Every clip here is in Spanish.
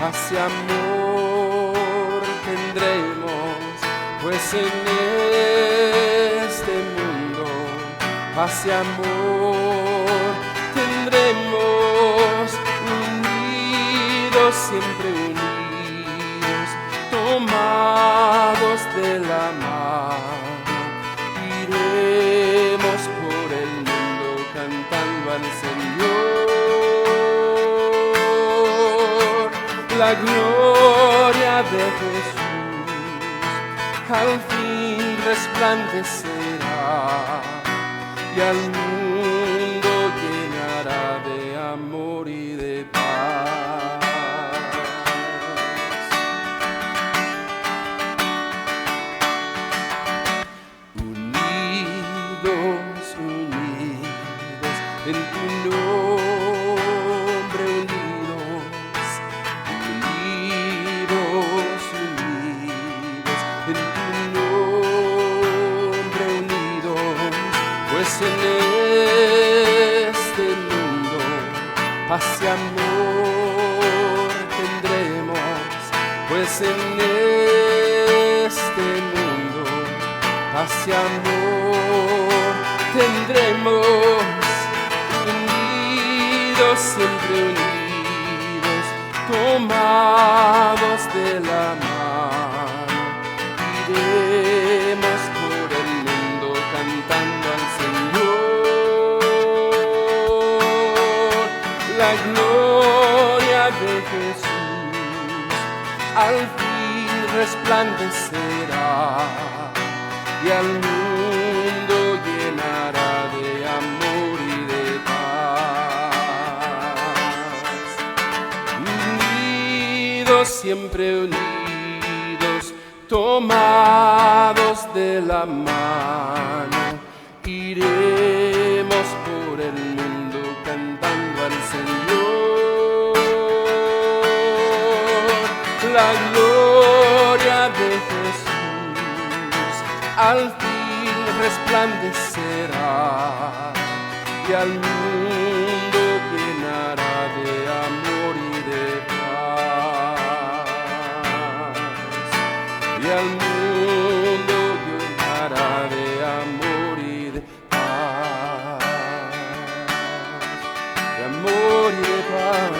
paz y amor tendremos, pues en este mundo paz y amor tendremos, unidos, siempre unidos, tomados de la mano, iremos por el mundo cantando al Señor. La gloria de Jesús al fin resplandecerá y al mundo llenará de amor y de paz. Unidos, unidos en tu nombre, unidos, unidos, unidos en tu nombre, unidos, pues en este mundo paz y amor tendremos, pues en este mundo paz y amor tendremos, unidos, siempre unidos, tomados de la mano, iremos por el mundo cantando al Señor. La gloria de Jesús al fin resplandecerá y al mundo llenará de amor y de paz. Unidos, siempre unidos, tomados de la mano, iremos por el mundo cantando al Señor. La gloria de Jesús al fin resplandecerá y al mundo llenará de amor y de paz. Y al mundo llenará de amor y de paz. De amor y de paz.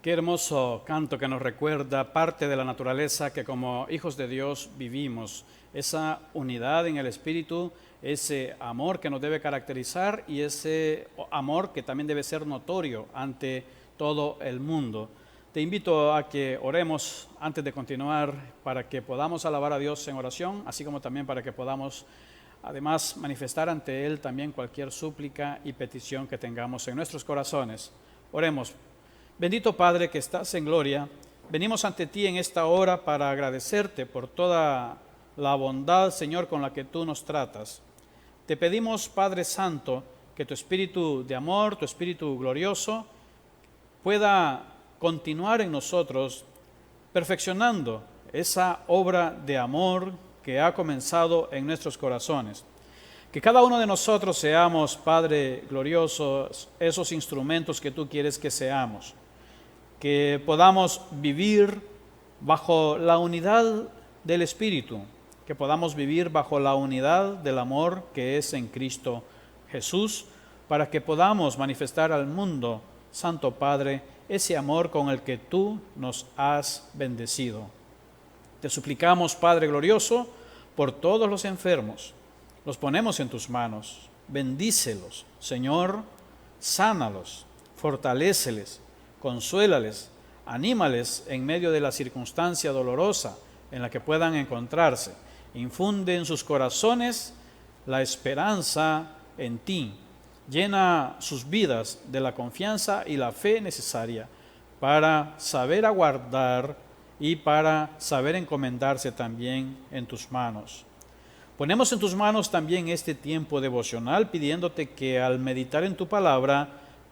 Qué hermoso canto que nos recuerda parte de la naturaleza que como hijos de Dios vivimos, esa unidad en el Espíritu, ese amor que nos debe caracterizar y ese amor que también debe ser notorio ante todo el mundo. Te invito a que oremos antes de continuar para que podamos alabar a Dios en oración, así como también para que podamos además manifestar ante Él también cualquier súplica y petición que tengamos en nuestros corazones. Oremos. Bendito Padre que estás en gloria, venimos ante ti en esta hora para agradecerte por toda la bondad, Señor, con la que tú nos tratas. Te pedimos, Padre Santo, que tu espíritu de amor, tu espíritu glorioso, pueda continuar en nosotros, perfeccionando esa obra de amor que ha comenzado en nuestros corazones. Que cada uno de nosotros seamos, Padre glorioso, esos instrumentos que tú quieres que seamos. Que podamos vivir bajo la unidad del Espíritu, que podamos vivir bajo la unidad del amor que es en Cristo Jesús, para que podamos manifestar al mundo, Santo Padre, ese amor con el que tú nos has bendecido. Te suplicamos, Padre glorioso, por todos los enfermos, los ponemos en tus manos, bendícelos, Señor, sánalos, fortaléceles, consuélales, anímales en medio de la circunstancia dolorosa en la que puedan encontrarse. Infunde en sus corazones la esperanza en ti. Llena sus vidas de la confianza y la fe necesaria para saber aguardar y para saber encomendarse también en tus manos. Ponemos en tus manos también este tiempo devocional, pidiéndote que al meditar en tu palabra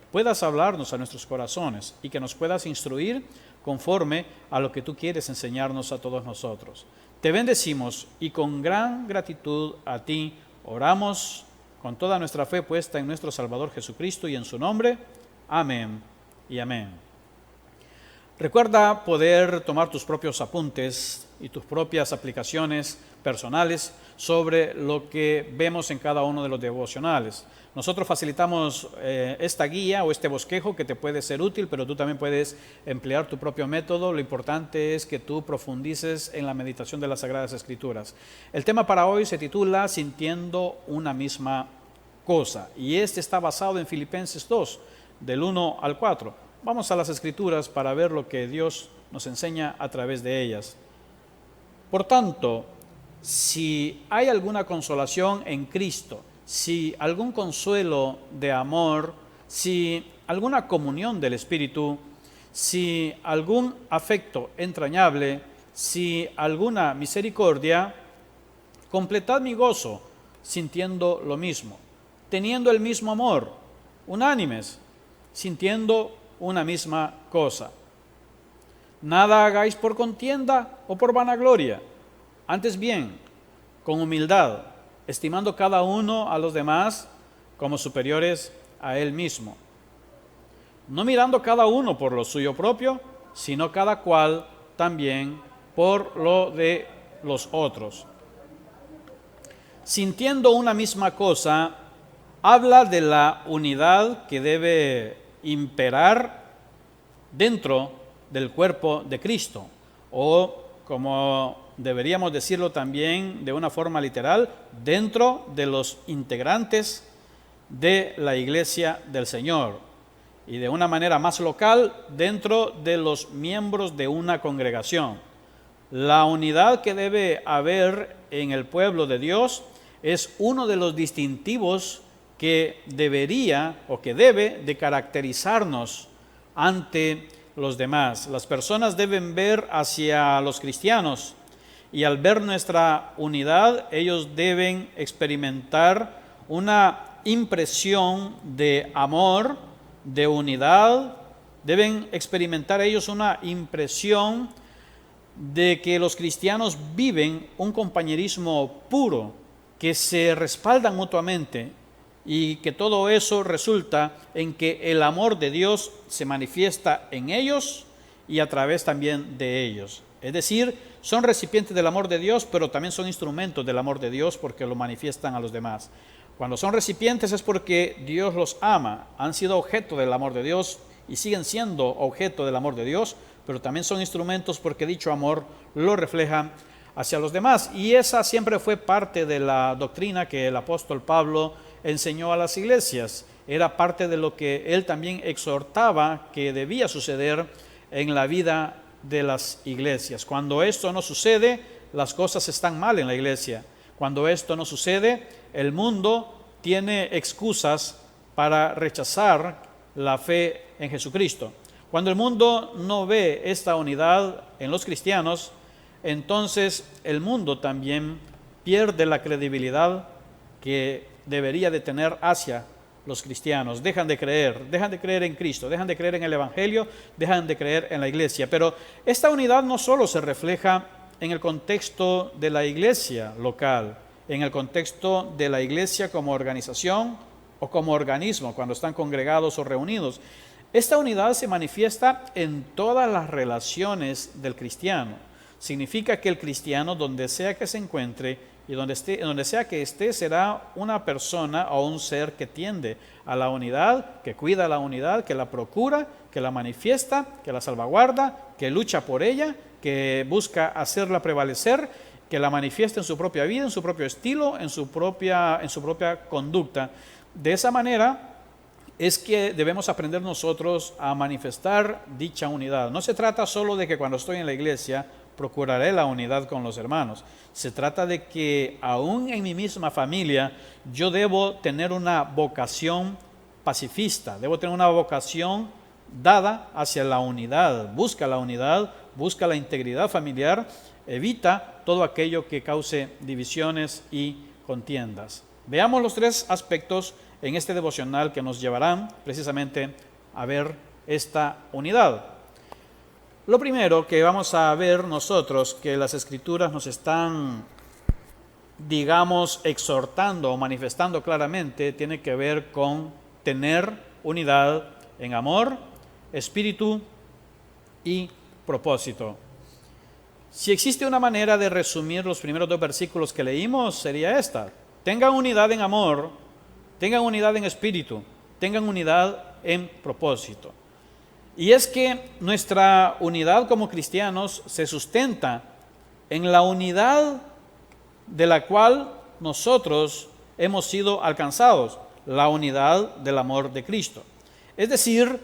puedas hablarnos a nuestros corazones y que nos puedas instruir conforme a lo que tú quieres enseñarnos a todos nosotros. Te bendecimos y con gran gratitud a ti oramos con toda nuestra fe puesta en nuestro Salvador Jesucristo y en su nombre. Amén y amén. Recuerda poder tomar tus propios apuntes y tus propias aplicaciones personales sobre lo que vemos en cada uno de los devocionales. Nosotros facilitamos esta guía o este bosquejo que te puede ser útil, pero tú también puedes emplear tu propio método. Lo importante es que tú profundices en la meditación de las Sagradas Escrituras. El tema para hoy se titula Sintiendo una misma cosa, y este está basado en Filipenses 2, del 1 al 4. Vamos a las Escrituras para ver lo que Dios nos enseña a través de ellas. Por tanto, si hay alguna consolación en Cristo, si algún consuelo de amor, si alguna comunión del Espíritu, si algún afecto entrañable, si alguna misericordia, completad mi gozo, sintiendo lo mismo, teniendo el mismo amor, unánimes, sintiendo una misma cosa. Nada hagáis por contienda o por vanagloria, antes bien, con humildad, estimando cada uno a los demás como superiores a él mismo, no mirando cada uno por lo suyo propio, sino cada cual también por lo de los otros. Sintiendo una misma cosa, habla de la unidad que debe imperar dentro del cuerpo de Cristo, o como deberíamos decirlo también de una forma literal, dentro de los integrantes de la iglesia del Señor, y de una manera más local, dentro de los miembros de una congregación. La unidad que debe haber en el pueblo de Dios es uno de los distintivos que debería o que debe de caracterizarnos ante los demás. Las personas deben ver hacia los cristianos, y al ver nuestra unidad, ellos deben experimentar una impresión de amor, de unidad. Deben experimentar ellos una impresión de que los cristianos viven un compañerismo puro, que se respaldan mutuamente, y que todo eso resulta en que el amor de Dios se manifiesta en ellos y a través también de ellos. Es decir, son recipientes del amor de Dios, pero también son instrumentos del amor de Dios porque lo manifiestan a los demás. Cuando son recipientes es porque Dios los ama, han sido objeto del amor de Dios y siguen siendo objeto del amor de Dios, pero también son instrumentos porque dicho amor lo refleja hacia los demás. Y esa siempre fue parte de la doctrina que el apóstol Pablo enseñó a las iglesias. Era parte de lo que él también exhortaba que debía suceder en la vida de las iglesias. Cuando esto no sucede, las cosas están mal en la iglesia. Cuando esto no sucede, el mundo tiene excusas para rechazar la fe en Jesucristo. Cuando el mundo no ve esta unidad en los cristianos, entonces el mundo también pierde la credibilidad que debería de tener hacia los cristianos. Dejan de creer en Cristo, dejan de creer en el Evangelio, dejan de creer en la iglesia. Pero esta unidad no solo se refleja en el contexto de la iglesia local, en el contexto de la iglesia como organización o como organismo, cuando están congregados o reunidos. Esta unidad se manifiesta en todas las relaciones del cristiano. Significa que el cristiano, donde sea que se encuentre y donde sea que esté, será una persona o un ser que tiende a la unidad, que cuida la unidad, que la procura, que la manifiesta, que la salvaguarda, que lucha por ella, que busca hacerla prevalecer, que la manifiesta en su propia vida, en su propio estilo, en su propia conducta. De esa manera es que debemos aprender nosotros a manifestar dicha unidad. No se trata solo de que cuando estoy en la iglesia procuraré la unidad con los hermanos. Se trata de que aún en mi misma familia yo debo tener una vocación pacifista, debo tener una vocación dada hacia la unidad, busca la integridad familiar, evita todo aquello que cause divisiones y contiendas. Veamos los tres aspectos en este devocional que nos llevarán precisamente a ver esta unidad. Lo primero que vamos a ver nosotros, que las Escrituras nos están, digamos, exhortando o manifestando claramente, tiene que ver con tener unidad en amor, espíritu y propósito. Si existe una manera de resumir los primeros 2 versículos que leímos, sería esta: tengan unidad en amor, tengan unidad en espíritu, tengan unidad en propósito. Y es que nuestra unidad como cristianos se sustenta en la unidad de la cual nosotros hemos sido alcanzados, la unidad del amor de Cristo. Es decir,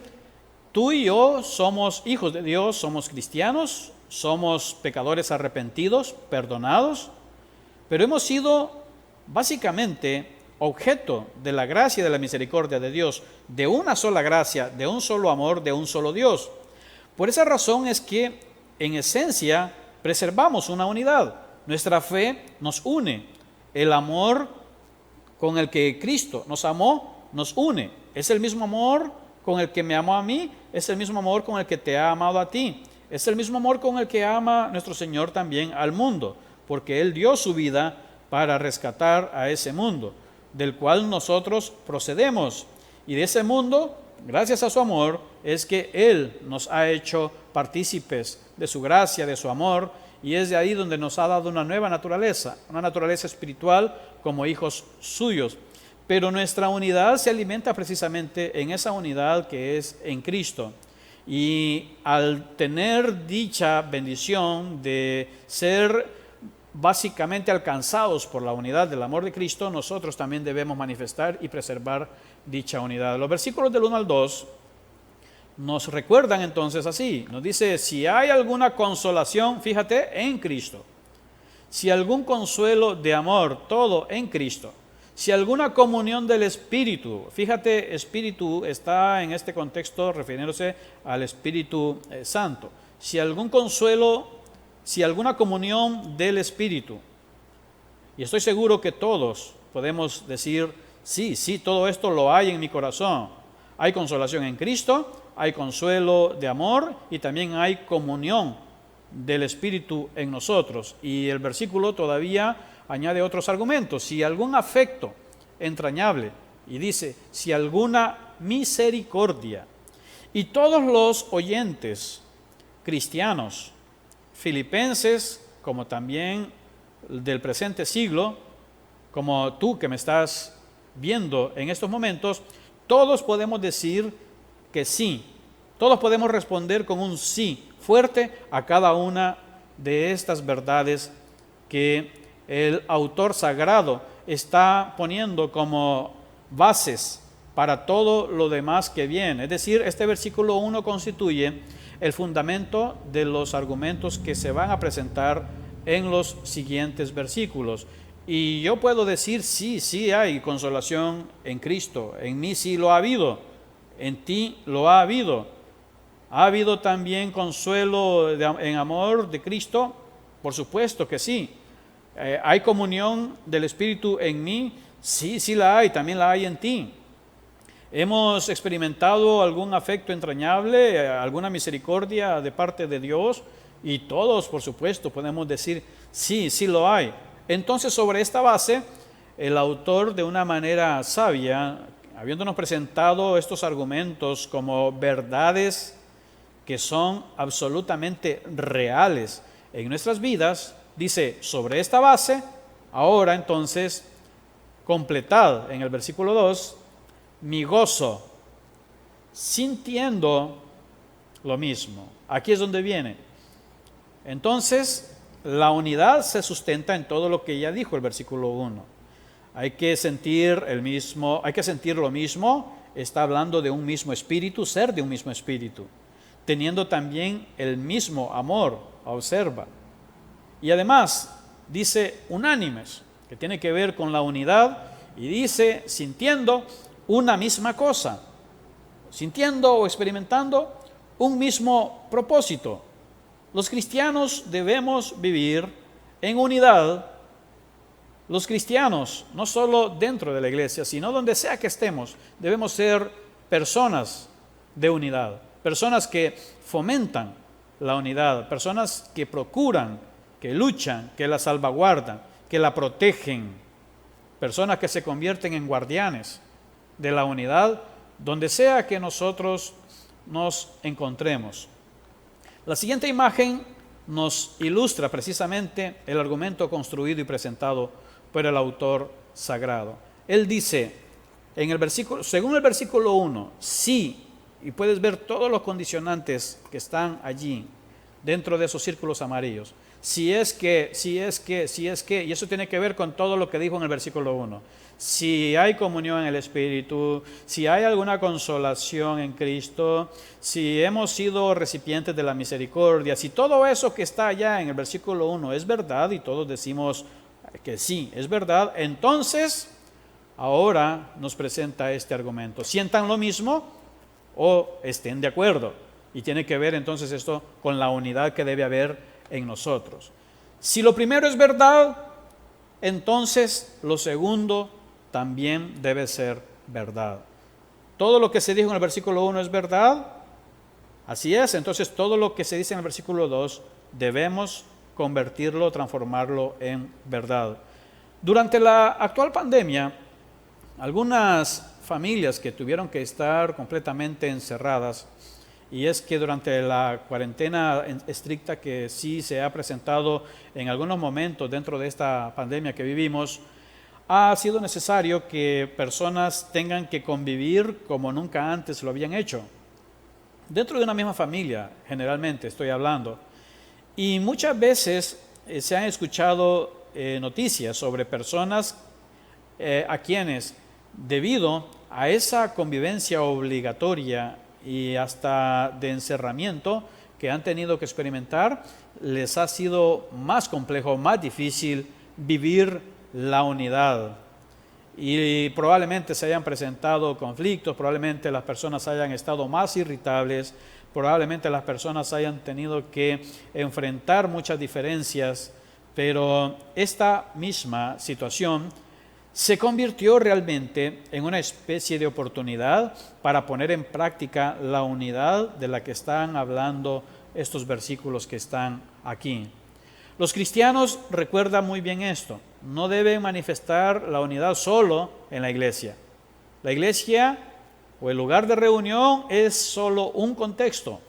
tú y yo somos hijos de Dios, somos cristianos, somos pecadores arrepentidos, perdonados, pero hemos sido básicamente objeto de la gracia y de la misericordia de Dios, de una sola gracia, de un solo amor, de un solo Dios. Por esa razón es que, en esencia, preservamos una unidad. Nuestra fe nos une. El amor con el que Cristo nos amó, nos une. Es el mismo amor con el que me amó a mí, es el mismo amor con el que te ha amado a ti. Es el mismo amor con el que ama nuestro Señor también al mundo, porque Él dio su vida para rescatar a ese mundo, del cual nosotros procedemos. Y de ese mundo, gracias a su amor, es que Él nos ha hecho partícipes de su gracia, de su amor, y es de ahí donde nos ha dado una nueva naturaleza, una naturaleza espiritual como hijos suyos. Pero nuestra unidad se alimenta precisamente en esa unidad que es en Cristo. Y al tener dicha bendición de ser básicamente alcanzados por la unidad del amor de Cristo, nosotros también debemos manifestar y preservar dicha unidad. Los versículos del 1 al 2 nos recuerdan entonces así, nos dice: si hay alguna consolación, fíjate, en Cristo; si algún consuelo de amor, todo en Cristo; si alguna comunión del Espíritu, fíjate, Espíritu está en este contexto refiriéndose al Espíritu Santo; si algún consuelo, si alguna comunión del Espíritu. Y estoy seguro que todos podemos decir: sí, todo esto lo hay en mi corazón. Hay consolación en Cristo, hay consuelo de amor y también hay comunión del Espíritu en nosotros. Y el versículo todavía añade otros argumentos: si algún afecto entrañable, y dice, si alguna misericordia. Y todos los oyentes cristianos, filipenses, como también del presente siglo, como tú que me estás viendo en estos momentos, todos podemos decir que sí. Todos podemos responder con un sí fuerte a cada una de estas verdades que el autor sagrado está poniendo como bases para todo lo demás que viene. Es decir, este versículo 1 constituye el fundamento de los argumentos que se van a presentar en los siguientes versículos. Y yo puedo decir: sí hay consolación en Cristo, en mí sí lo ha habido, en ti lo ha habido. ¿Ha habido también consuelo en amor de Cristo? Por supuesto que sí. ¿Hay comunión del Espíritu en mí? Sí la hay, también la hay en ti. ¿Hemos experimentado algún afecto entrañable, alguna misericordia de parte de Dios? Y todos, por supuesto, podemos decir: sí lo hay. Entonces, sobre esta base, el autor, de una manera sabia, habiéndonos presentado estos argumentos como verdades que son absolutamente reales en nuestras vidas, dice: sobre esta base, ahora entonces, completad en el versículo 2, mi gozo, sintiendo lo mismo. Aquí es donde viene. Entonces, la unidad se sustenta en todo lo que ya dijo el versículo 1. Hay que sentir lo mismo, está hablando de un mismo espíritu, ser de un mismo espíritu, teniendo también el mismo amor, observa. Y además, dice unánimes, que tiene que ver con la unidad, y dice sintiendo una misma cosa, sintiendo o experimentando un mismo propósito. Los cristianos debemos vivir en unidad. Los cristianos, no solo dentro de la iglesia, sino donde sea que estemos, debemos ser personas de unidad, personas que fomentan la unidad, personas que procuran, que luchan, que la salvaguardan, que la protegen, personas que se convierten en guardianes de la unidad donde sea que nosotros nos encontremos. La siguiente imagen nos ilustra precisamente el argumento construido y presentado por el autor sagrado. Él dice, según el versículo 1, sí, y puedes ver todos los condicionantes que están allí, dentro de esos círculos amarillos. Si es que, y eso tiene que ver con todo lo que dijo en el versículo 1. Si hay comunión en el Espíritu, si hay alguna consolación en Cristo, si hemos sido recipientes de la misericordia, si todo eso que está allá en el versículo 1 es verdad y todos decimos que sí, es verdad, entonces ahora nos presenta este argumento. ¿Sientan lo mismo o estén de acuerdo? Y tiene que ver entonces esto con la unidad que debe haber en nosotros. Si lo primero es verdad, entonces lo segundo también debe ser verdad. Todo lo que se dijo en el versículo 1 es verdad, así es, entonces todo lo que se dice en el versículo 2 debemos convertirlo, transformarlo en verdad. Durante la actual pandemia, algunas familias que tuvieron que estar completamente encerradas, y es que durante la cuarentena estricta que sí se ha presentado en algunos momentos dentro de esta pandemia que vivimos, ha sido necesario que personas tengan que convivir como nunca antes lo habían hecho. Dentro de una misma familia, generalmente estoy hablando. Y muchas veces se han escuchado noticias sobre personas a quienes, debido a esa convivencia obligatoria y hasta de encerramiento que han tenido que experimentar, les ha sido más complejo, más difícil vivir la unidad. Y probablemente se hayan presentado conflictos, probablemente las personas hayan estado más irritables, probablemente las personas hayan tenido que enfrentar muchas diferencias, pero esta misma situación se convirtió realmente en una especie de oportunidad para poner en práctica la unidad de la que están hablando estos versículos que están aquí. Los cristianos recuerdan muy bien esto, no deben manifestar la unidad solo en la iglesia. La iglesia o el lugar de reunión es solo un contexto,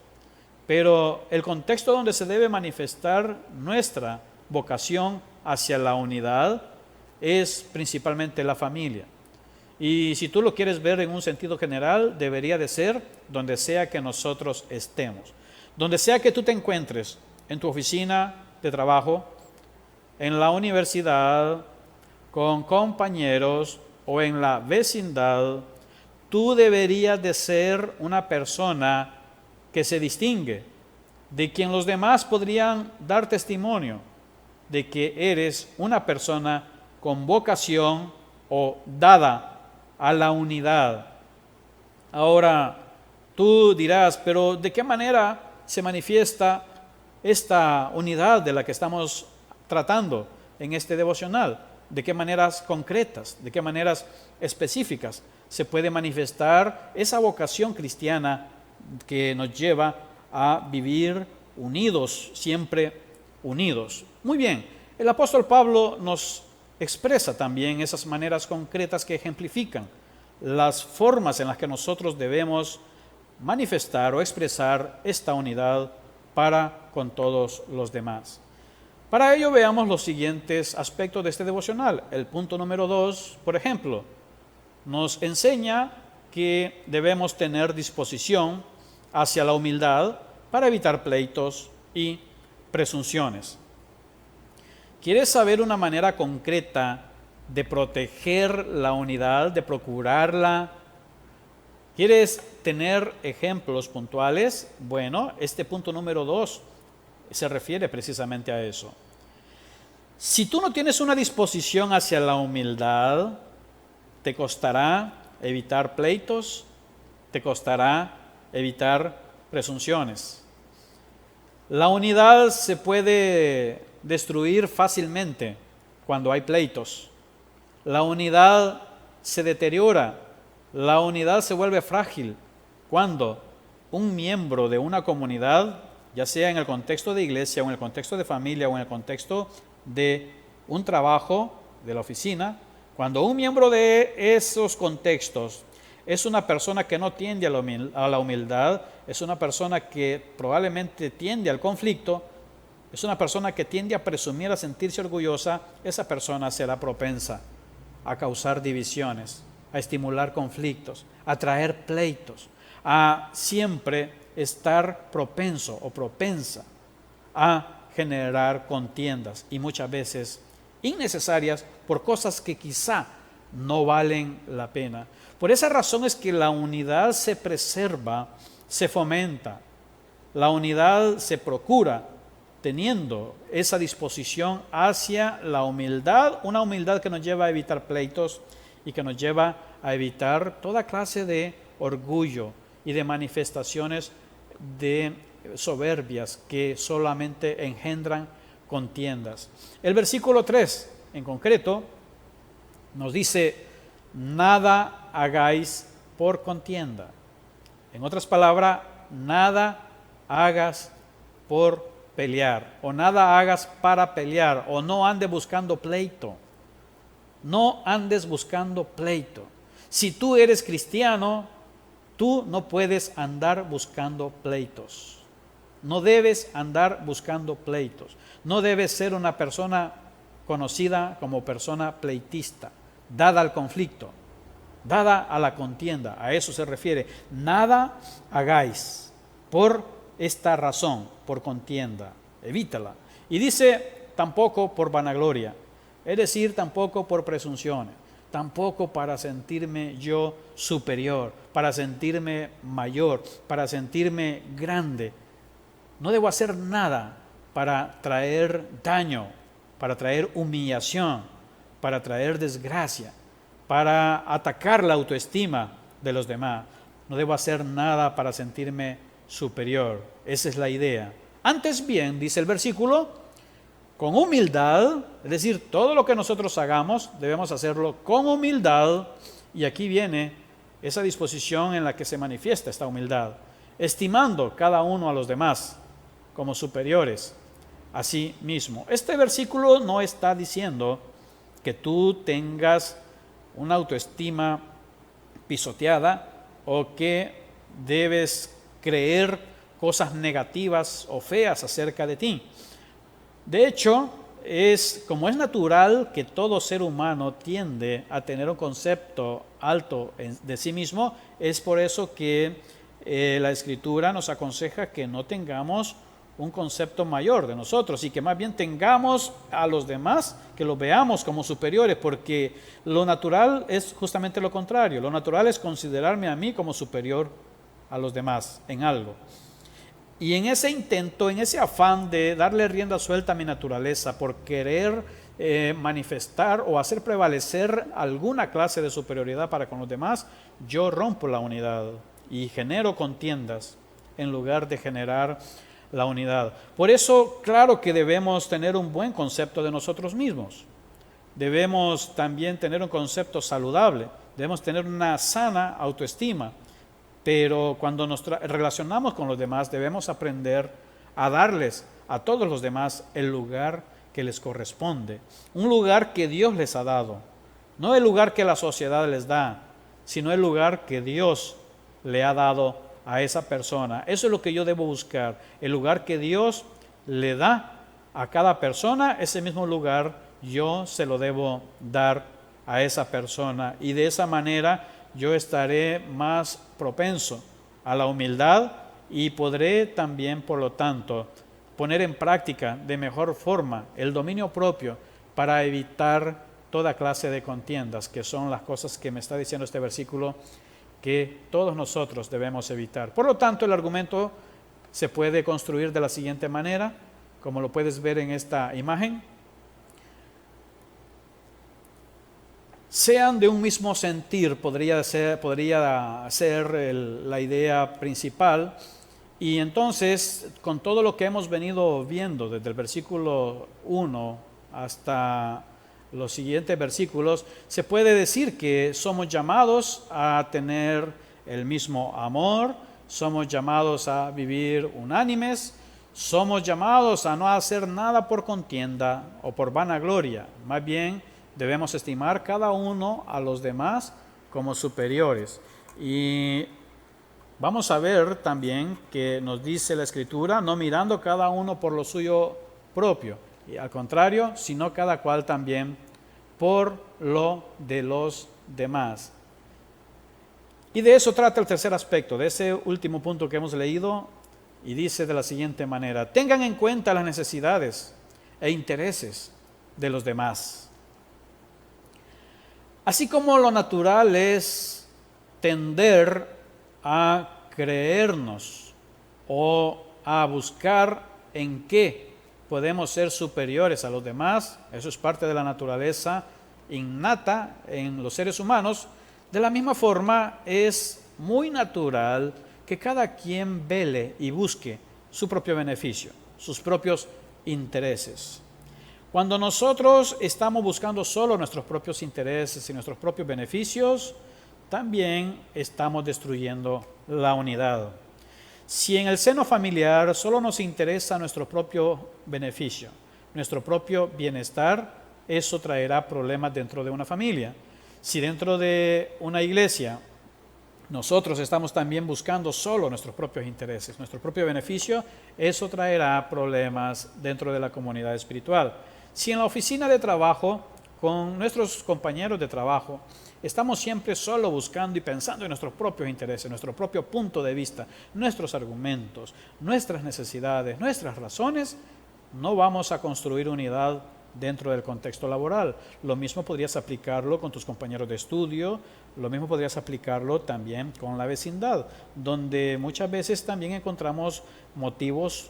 pero el contexto donde se debe manifestar nuestra vocación hacia la unidad es principalmente la familia. Y si tú lo quieres ver en un sentido general, debería de ser donde sea que nosotros estemos. Donde sea que tú te encuentres, en tu oficina de trabajo, en la universidad, con compañeros o en la vecindad, tú deberías de ser una persona que se distingue, de quien los demás podrían dar testimonio de que eres una persona con vocación o dada a la unidad. Ahora, tú dirás, pero ¿de qué manera se manifiesta esta unidad de la que estamos tratando en este devocional? ¿De qué maneras concretas, de qué maneras específicas se puede manifestar esa vocación cristiana que nos lleva a vivir unidos, siempre unidos? Muy bien, el apóstol Pablo nos expresa también esas maneras concretas que ejemplifican las formas en las que nosotros debemos manifestar o expresar esta unidad para con todos los demás. Para ello veamos los siguientes aspectos de este devocional. El punto número 2, por ejemplo, nos enseña que debemos tener disposición hacia la humildad para evitar pleitos y presunciones. ¿Quieres saber una manera concreta de proteger la unidad, de procurarla? ¿Quieres tener ejemplos puntuales? Bueno, este punto número 2 se refiere precisamente a eso. Si tú no tienes una disposición hacia la humildad, te costará evitar pleitos, te costará evitar presunciones. La unidad se puede destruir fácilmente cuando hay pleitos. La unidad se deteriora, la unidad se vuelve frágil cuando un miembro de una comunidad ya sea en el contexto de iglesia o en el contexto de familia o en el contexto de un trabajo de la oficina, cuando un miembro de esos contextos es una persona que no tiende a la humildad, es una persona que probablemente tiende al conflicto, es una persona que tiende a presumir, a sentirse orgullosa, esa persona será propensa a causar divisiones, a estimular conflictos, a traer pleitos, a siempre estar propenso o propensa a generar contiendas y muchas veces innecesarias por cosas que quizá no valen la pena. Por esa razón es que la unidad se preserva, se fomenta, la unidad se procura teniendo esa disposición hacia la humildad, una humildad que nos lleva a evitar pleitos y que nos lleva a evitar toda clase de orgullo y de manifestaciones de soberbias que solamente engendran contiendas. El versículo 3 en concreto nos dice: nada hagáis por contienda. En otras palabras, nada hagas por pelear, o nada hagas para pelear, o no andes buscando pleito. No andes buscando pleito. Si tú eres cristiano, tú no puedes andar buscando pleitos. No debes andar buscando pleitos. No debes ser una persona conocida como persona pleitista, dada al conflicto, dada a la contienda. A eso se refiere. Nada hagáis por esta razón, por contienda. Evítala. Y dice tampoco por vanagloria, es decir, tampoco por presunciones, tampoco para sentirme yo superior, para sentirme mayor, para sentirme grande. No debo hacer nada para traer daño, para traer humillación, para traer desgracia, para atacar la autoestima de los demás. No debo hacer nada para sentirme superior. Esa es la idea. Antes bien, dice el versículo, con humildad, es decir, todo lo que nosotros hagamos debemos hacerlo con humildad, y aquí viene esa disposición en la que se manifiesta esta humildad, estimando cada uno a los demás como superiores a sí mismo. Este versículo no está diciendo que tú tengas una autoestima pisoteada o que debes creer cosas negativas o feas acerca de ti. De hecho, como es natural que todo ser humano tiende a tener un concepto alto de sí mismo, es por eso que la Escritura nos aconseja que no tengamos un concepto mayor de nosotros y que más bien tengamos a los demás, que los veamos como superiores, porque lo natural es justamente lo contrario. Lo natural es considerarme a mí como superior a los demás en algo. Y en ese intento, en ese afán de darle rienda suelta a mi naturaleza por querer manifestar o hacer prevalecer alguna clase de superioridad para con los demás, yo rompo la unidad y genero contiendas en lugar de generar la unidad. Por eso, claro que debemos tener un buen concepto de nosotros mismos. Debemos también tener un concepto saludable. Debemos tener una sana autoestima. Pero cuando nos relacionamos con los demás, debemos aprender a darles a todos los demás el lugar que les corresponde. Un lugar que Dios les ha dado. No el lugar que la sociedad les da, sino el lugar que Dios le ha dado a esa persona. Eso es lo que yo debo buscar. El lugar que Dios le da a cada persona, ese mismo lugar yo se lo debo dar a esa persona. Y de esa manera yo estaré más propenso a la humildad y podré también, por lo tanto, poner en práctica de mejor forma el dominio propio para evitar toda clase de contiendas, que son las cosas que me está diciendo este versículo que todos nosotros debemos evitar. Por lo tanto, el argumento se puede construir de la siguiente manera, como lo puedes ver en esta imagen. Sean de un mismo sentir, podría ser la idea principal. Y entonces, con todo lo que hemos venido viendo desde el versículo 1 hasta los siguientes versículos, se puede decir que somos llamados a tener el mismo amor, somos llamados a vivir unánimes, Somos llamados a no hacer nada por contienda o por vanagloria. Más bien, debemos estimar cada uno a los demás como superiores. Y vamos a ver también que nos dice la Escritura, no mirando cada uno por lo suyo propio, y al contrario, sino cada cual también por lo de los demás. Y de eso trata el tercer aspecto, de ese último punto que hemos leído, y dice de la siguiente manera: tengan en cuenta las necesidades e intereses de los demás. Así como lo natural es tender a creernos o a buscar en qué podemos ser superiores a los demás, eso es parte de la naturaleza innata en los seres humanos. De la misma forma, es muy natural que cada quien vele y busque su propio beneficio, sus propios intereses. Cuando nosotros estamos buscando solo nuestros propios intereses y nuestros propios beneficios, también estamos destruyendo la unidad. Si en el seno familiar solo nos interesa nuestro propio beneficio, nuestro propio bienestar, eso traerá problemas dentro de una familia. Si dentro de una iglesia nosotros estamos también buscando solo nuestros propios intereses, nuestro propio beneficio, eso traerá problemas dentro de la comunidad espiritual. Si en la oficina de trabajo, con nuestros compañeros de trabajo, estamos siempre solo buscando y pensando en nuestros propios intereses, nuestro propio punto de vista, nuestros argumentos, nuestras necesidades, nuestras razones, no vamos a construir unidad dentro del contexto laboral. Lo mismo podrías aplicarlo con tus compañeros de estudio, lo mismo podrías aplicarlo también con la vecindad, donde muchas veces también encontramos motivos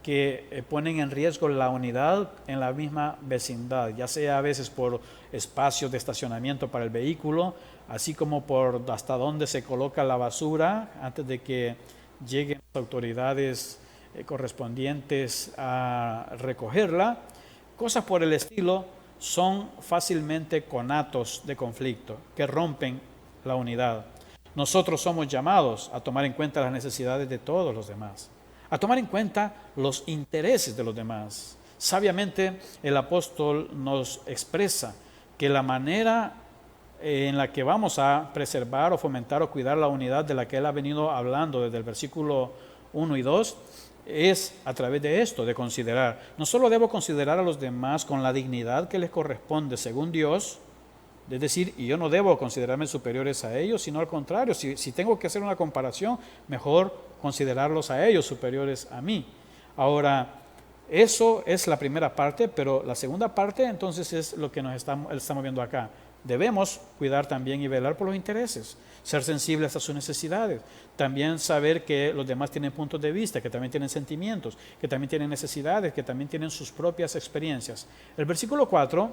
que ponen en riesgo la unidad en la misma vecindad, ya sea a veces por espacios de estacionamiento para el vehículo, así como por hasta dónde se coloca la basura antes de que lleguen las autoridades correspondientes a recogerla. Cosas por el estilo son fácilmente conatos de conflicto que rompen la unidad. Nosotros somos llamados a tomar en cuenta las necesidades de todos los demás, a tomar en cuenta los intereses de los demás. Sabiamente el apóstol nos expresa que la manera en la que vamos a preservar o fomentar o cuidar la unidad de la que él ha venido hablando desde el versículo 1 y 2 es a través de esto, de considerar. No solo debo considerar a los demás con la dignidad que les corresponde según Dios, es decir, y yo no debo considerarme superiores a ellos, sino al contrario, si tengo que hacer una comparación, mejor considerarlos a ellos superiores a mí. Ahora, eso es la primera parte, pero la segunda parte entonces es lo que estamos viendo acá. Debemos cuidar también y velar por los intereses, ser sensibles a sus necesidades, también saber que los demás tienen puntos de vista, que también tienen sentimientos, que también tienen necesidades, que también tienen sus propias experiencias. El versículo 4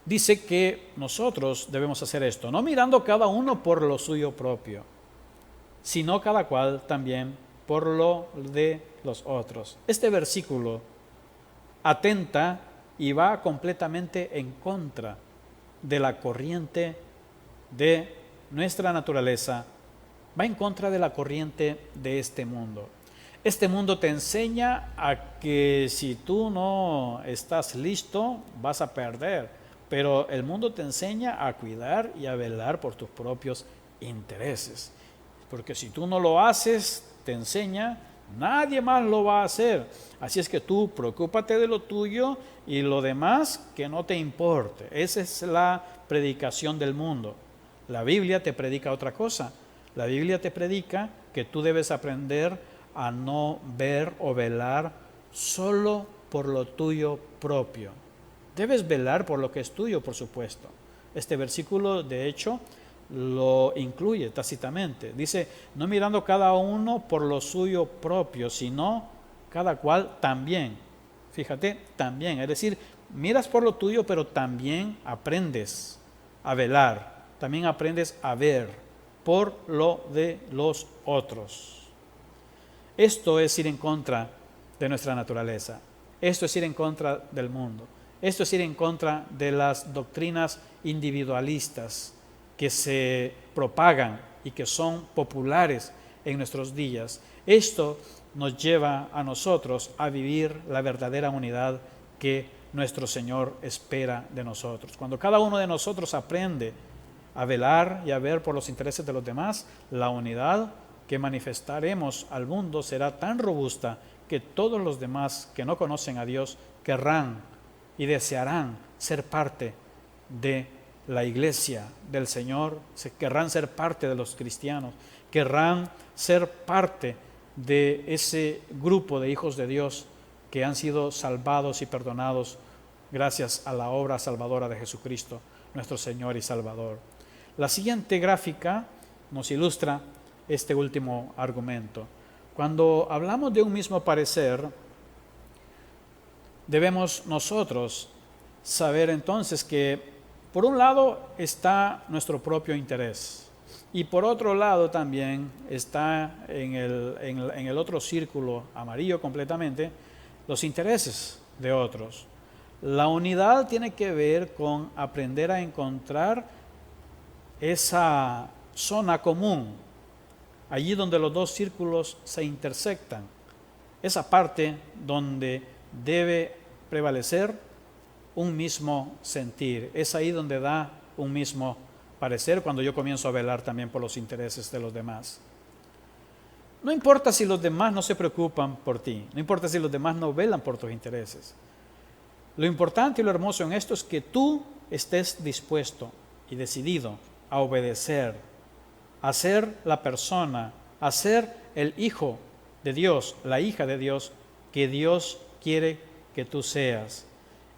dice que nosotros debemos hacer esto, no mirando cada uno por lo suyo propio, sino cada cual también por lo de los otros. Este versículo atenta y va completamente en contra de la corriente de nuestra naturaleza, va en contra de la corriente de este mundo. Este mundo te enseña a que si tú no estás listo, vas a perder, pero el mundo te enseña a cuidar y a velar por tus propios intereses, porque si tú no lo haces, te enseña, nadie más lo va a hacer. Así es que tú preocúpate de lo tuyo y lo demás que no te importe. Esa es la predicación del mundo. La Biblia te predica otra cosa. La Biblia te predica que tú debes aprender a no ver o velar solo por lo tuyo propio. Debes velar por lo que es tuyo, por supuesto. Este versículo, de hecho, lo incluye tácitamente. Dice, no mirando cada uno por lo suyo propio, sino cada cual también. Fíjate, también. Es decir, miras por lo tuyo, pero también aprendes a velar, también aprendes a ver por lo de los otros. Esto es ir en contra de nuestra naturaleza. Esto es ir en contra del mundo. Esto es ir en contra de las doctrinas individualistas que se propagan y que son populares en nuestros días. Esto nos lleva a nosotros a vivir la verdadera unidad que nuestro Señor espera de nosotros. Cuando cada uno de nosotros aprende a velar y a ver por los intereses de los demás, la unidad que manifestaremos al mundo será tan robusta que todos los demás que no conocen a Dios querrán y desearán ser parte de la iglesia del Señor, querrán ser parte de los cristianos, querrán ser parte de ese grupo de hijos de Dios que han sido salvados y perdonados gracias a la obra salvadora de Jesucristo, nuestro Señor y Salvador. La siguiente gráfica nos ilustra este último argumento. Cuando hablamos de un mismo parecer, debemos nosotros saber entonces que por un lado está nuestro propio interés y por otro lado también está en el otro círculo amarillo completamente los intereses de otros. La unidad tiene que ver con aprender a encontrar esa zona común, allí donde los dos círculos se intersectan, esa parte donde debe prevalecer un mismo sentir. Es ahí donde da un mismo parecer cuando yo comienzo a velar también por los intereses de los demás. No importa si los demás no se preocupan por ti, no importa si los demás no velan por tus intereses. Lo importante y lo hermoso en esto es que tú estés dispuesto y decidido a obedecer, a ser la persona, a ser el hijo de Dios, la hija de Dios que Dios quiere que tú seas.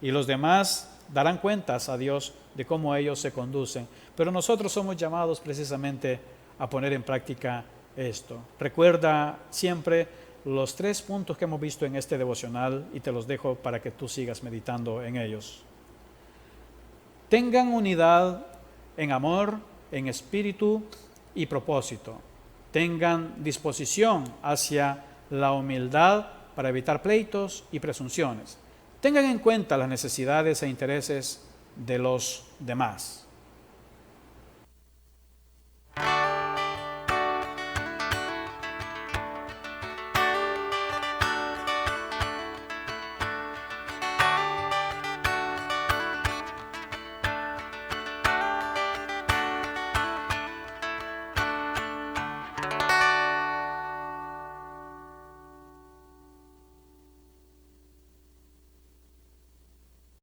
Y los demás darán cuentas a Dios de cómo ellos se conducen. Pero nosotros somos llamados precisamente a poner en práctica esto. Recuerda siempre los 3 puntos que hemos visto en este devocional y te los dejo para que tú sigas meditando en ellos. Tengan unidad en amor, en espíritu y propósito. Tengan disposición hacia la humildad para evitar pleitos y presunciones. Tengan en cuenta las necesidades e intereses de los demás.